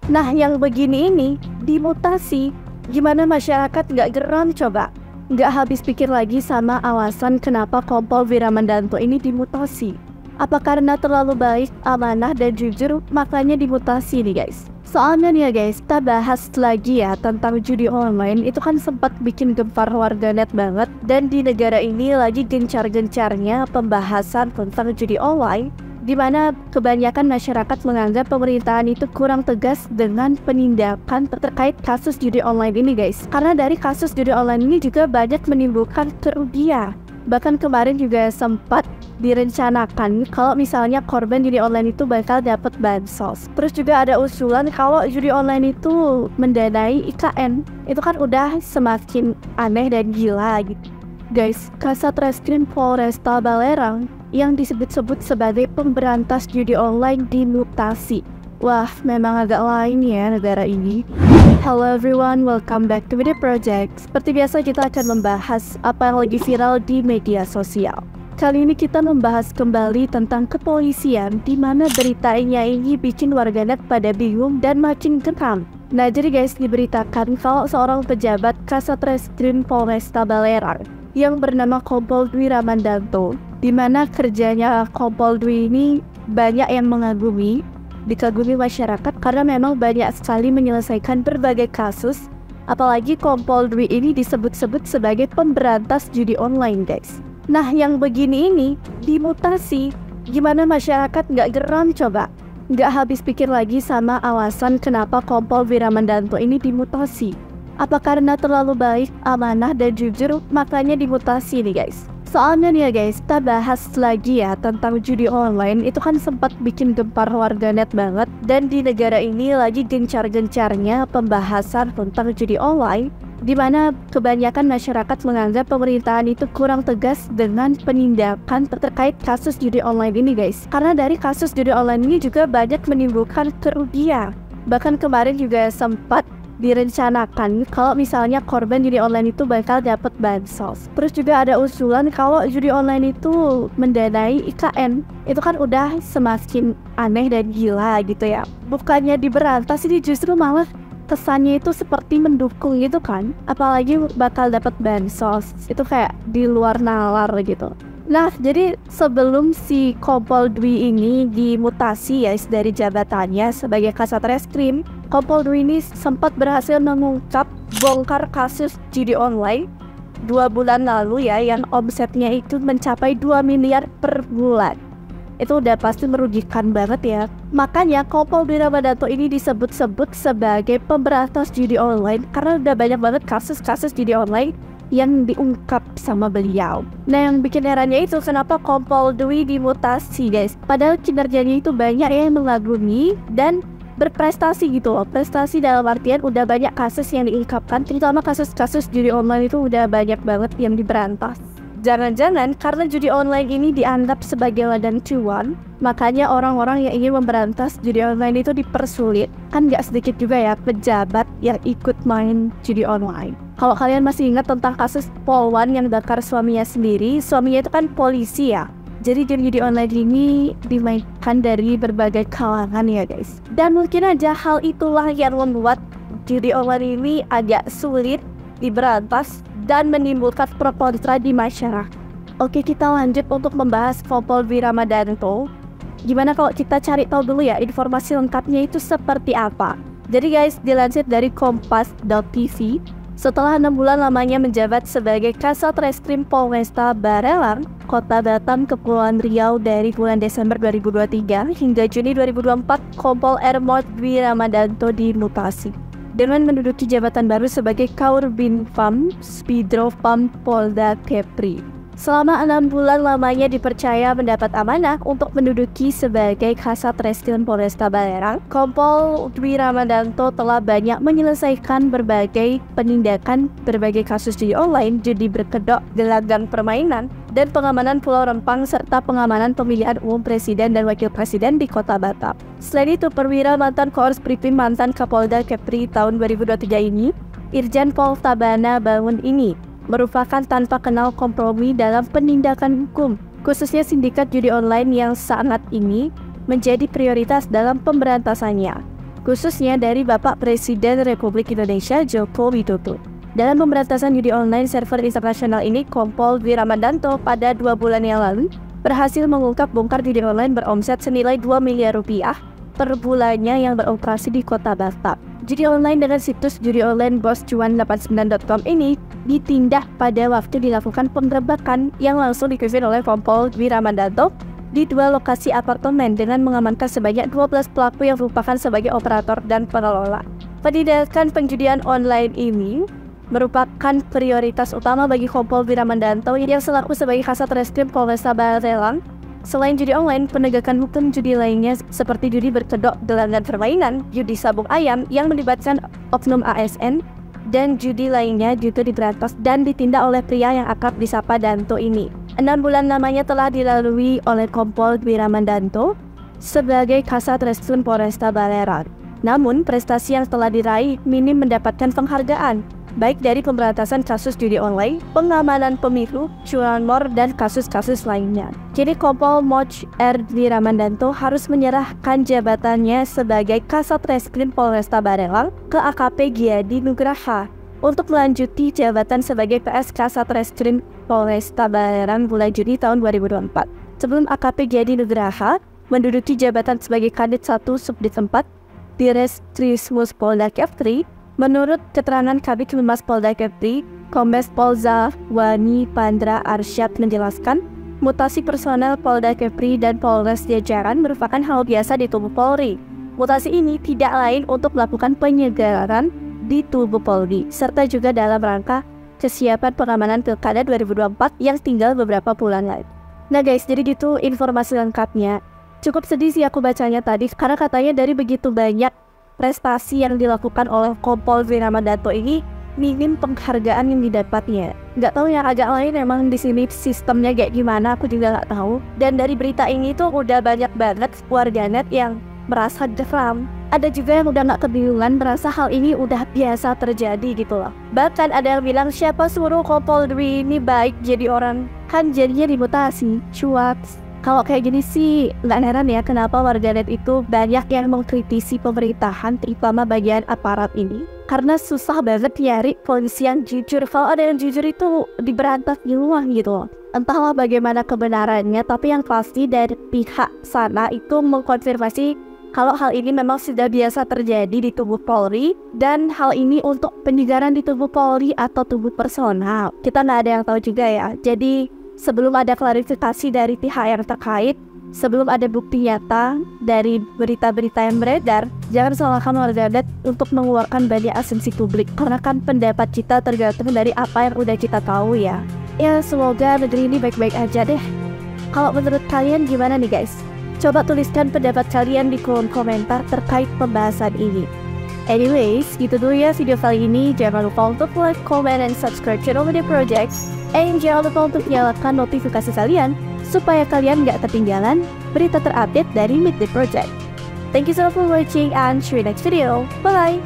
Nah, yang begini ini dimutasi. Gimana masyarakat nggak geram coba? Nggak habis pikir lagi sama alasan kenapa Kompol Wiramandanto ini dimutasi. Apa karena terlalu baik, amanah, dan jujur makanya dimutasi nih guys? Soalnya nih ya guys, kita bahas lagi ya tentang judi online. Itu kan sempat bikin gempar warganet banget. Dan di negara ini lagi gencar-gencarnya pembahasan tentang judi online, di mana kebanyakan masyarakat menganggap pemerintahan itu kurang tegas dengan penindakan terkait kasus judi online ini guys. Karena dari kasus judi online ini juga banyak menimbulkan kerugian. Bahkan kemarin juga sempat direncanakan kalau misalnya korban judi online itu bakal dapat bansos. Terus juga ada usulan kalau judi online itu mendanai IKN. Itu kan udah semakin aneh dan gila gitu. Guys, Kasat Reskrim Polresta Balerang yang disebut-sebut sebagai pemberantas judi online dimutasi. Wah, memang agak lain ya negara ini. Hello everyone, welcome back to Media Project. Seperti biasa kita akan membahas apa yang lagi viral di media sosial. Kali ini kita membahas kembali tentang kepolisian, di mana beritanya ini bikin warganet pada bingung dan makin geram. Nah jadi guys, diberitakan kalau seorang pejabat Kasat Reskrim Polresta Balerang yang bernama Kompol Wiramandanto, di mana kerjanya Kompol Dwi ini banyak yang mengagumi, dikagumi masyarakat karena memang banyak sekali menyelesaikan berbagai kasus. Apalagi Kompol Dwi ini disebut-sebut sebagai pemberantas judi online guys. Nah yang begini ini dimutasi. Gimana masyarakat nggak geram coba? Nggak habis pikir lagi sama alasan kenapa Kompol Wiramandanto ini dimutasi. Apa karena terlalu baik, amanah, dan jujur makanya dimutasi nih guys? Soalnya nih ya guys, kita bahas lagi ya tentang judi online. Itu kan sempat bikin gempar warganet banget. Dan di negara ini lagi gencar-gencarnya pembahasan tentang judi online, di mana kebanyakan masyarakat menganggap pemerintahan itu kurang tegas dengan penindakan terkait kasus judi online ini guys. Karena dari kasus judi online ini juga banyak menimbulkan kerugian. Bahkan kemarin juga sempat direncanakan kalau misalnya korban judi online itu bakal dapat bansos. Terus juga ada usulan kalau judi online itu mendanai IKN. Itu kan udah semakin aneh dan gila gitu ya. Bukannya diberantas, ini justru malah kesannya itu seperti mendukung gitu kan. Apalagi bakal dapat bansos. Itu kayak di luar nalar gitu. Nah, jadi sebelum si Kompol Dwi ini dimutasi ya dari jabatannya sebagai Kasat Reskrim, Kompol Dwi ini sempat berhasil mengungkap bongkar kasus judi online 2 bulan lalu ya, yang omsetnya itu mencapai 2 miliar per bulan. Itu udah pasti merugikan banget ya. Makanya Kompol Wiramandanto ini disebut-sebut sebagai pemberantas judi online karena udah banyak banget kasus-kasus judi online yang diungkap sama beliau. Nah yang bikin herannya itu kenapa Kompol Dwi dimutasi guys. Padahal kinerjanya itu banyak yang mengagumi dan berprestasi gitu loh. Prestasi dalam artian udah banyak kasus yang diungkapkan, terutama kasus-kasus judi online itu udah banyak banget yang diberantas. Jangan-jangan karena judi online ini dianggap sebagai ladang cuan, makanya orang-orang yang ingin memberantas judi online itu dipersulit. Kan gak sedikit juga ya pejabat yang ikut main judi online. Kalau kalian masih ingat tentang kasus Polwan yang bakar suaminya sendiri, suaminya itu kan polisi ya. Jadi judi online ini dimainkan dari berbagai kalangan ya guys. Dan mungkin aja hal itulah yang membuat judi online ini agak sulit diberantas dan menimbulkan pro kontra di masyarakat. Oke, kita lanjut untuk membahas Kompol Wiramandanto. Gimana kalau kita cari tahu dulu ya informasi lengkapnya itu seperti apa. Jadi guys, dilansir dari kompas.tv, setelah 6 bulan lamanya menjabat sebagai Kasat Reskrim Polresta Barelang, Kota Batam, Kepulauan Riau dari bulan Desember 2023 hingga Juni 2024, Kompol Ermod Wiramandanto dimutasi dengan menduduki jabatan baru sebagai Kaurbinfam Spidropam Polda Kepri. Selama 6 bulan lamanya dipercaya mendapat amanah untuk menduduki sebagai Kasat Reskrim Polresta Balerang, Kompol Wiramandanto telah banyak menyelesaikan berbagai penindakan berbagai kasus judi online, judi berkedok, gelanggang permainan, dan pengamanan Pulau Rempang serta pengamanan pemilihan umum presiden dan wakil presiden di Kota Batam. Selain itu, perwira mantan Koors Pripim mantan Kapolda Kepri tahun 2023 ini, Irjen Pol Tabana Bangun ini merupakan tanpa kenal kompromi dalam penindakan hukum, khususnya sindikat judi online yang sangat ini menjadi prioritas dalam pemberantasannya, khususnya dari Bapak Presiden Republik Indonesia Joko Widodo. Dalam pemberantasan judi online server internasional ini, Kompol Wiramandanto pada 2 bulan yang lalu berhasil mengungkap bongkar judi online beromset senilai 2 miliar rupiah per bulannya yang beroperasi di kota Batam. Judi online dengan situs judi online boscuan89.com ini ditindak pada waktu dilakukan penggerebekan yang langsung dipimpin oleh Kompol Wiramandanto di 2 lokasi apartemen dengan mengamankan sebanyak 12 pelaku yang merupakan sebagai operator dan pengelola. Penindakan penjudian online ini merupakan prioritas utama bagi Kompol Wiramandanto yang selaku sebagai Kasat Reskrim Polresta Barelang. Selain judi online, penegakan hukum judi lainnya seperti judi berkedok, gelanggang permainan, judi sabung ayam yang melibatkan oknum ASN, dan judi lainnya juga diberantas dan ditindak oleh pria yang akrab disapa Danto ini. 6 bulan lamanya telah dilalui oleh Kompol Wiramandanto sebagai Kasat Reskrim Polresta Barelang. Namun, prestasi yang telah diraih minim mendapatkan penghargaan, baik dari pemberantasan kasus judi online, pengamanan pemilu, curanmor, dan kasus-kasus lainnya. Jadi Kompol Moch R. Wiramandanto harus menyerahkan jabatannya sebagai Kasat Reskrim Polresta Barelang ke AKP Giadi Nugraha untuk melanjuti jabatan sebagai PS Kasat Reskrim Polresta Barelang mulai Juni tahun 2024. Sebelum AKP Giadi Nugraha menduduki jabatan sebagai Kadit 1 Subdit 4 di Reskrimus Polda Kepri, menurut keterangan Kabid Humas Polda Kepri, Kombes Pol Zahwani Pandra Arsyad menjelaskan, mutasi personel Polda Kepri dan Polres jajaran merupakan hal biasa di tubuh Polri. Mutasi ini tidak lain untuk melakukan penyegaran di tubuh Polri, serta juga dalam rangka kesiapan pengamanan Pilkada 2024 yang tinggal beberapa bulan lagi. Nah guys, jadi gitu informasi lengkapnya. Cukup sedih sih aku bacanya tadi, karena katanya dari begitu banyak prestasi yang dilakukan oleh Kompol Wiramandanto ini minim penghargaan yang didapatnya. Nggak tahu yang agak lain emang di sini sistemnya kayak gimana, aku juga nggak tahu. Dan dari berita ini tuh udah banyak banget warganet yang merasa geram. Ada juga yang udah nggak kebingungan, merasa hal ini udah biasa terjadi gitu loh. Bahkan ada yang bilang, siapa suruh Kompol Dwi ini baik jadi orang, kan jadinya dimutasi, cuaks. Kalau kayak gini sih nggak heran ya kenapa warganet itu banyak yang mengkritisi pemerintahan, terutama bagian aparat ini, karena susah banget nyari polisi yang jujur. Kalau ada yang jujur itu diberantas di luar gitu. Entahlah bagaimana kebenarannya, tapi yang pasti dari pihak sana itu mengkonfirmasi kalau hal ini memang sudah biasa terjadi di tubuh Polri, dan hal ini untuk penyegaran di tubuh Polri atau tubuh personal. Kita nggak ada yang tahu juga ya. Jadi sebelum ada klarifikasi dari pihak yang terkait, sebelum ada bukti nyata dari berita-berita yang beredar, jangan salahkan warganet untuk mengeluarkan banyak asumsi publik, karena kan pendapat kita tergantung dari apa yang udah kita tahu ya. Ya semoga negeri ini baik-baik aja deh. Kalau menurut kalian gimana nih guys? Coba tuliskan pendapat kalian di kolom komentar terkait pembahasan ini. Anyways, gitu dulu ya video kali ini. Jangan lupa untuk like, comment, and subscribe channel Media Project. And jangan lupa untuk nyalakan notifikasi kalian supaya kalian gak ketinggalan berita terupdate dari Media Project. Thank you so much for watching and see you next video. Bye!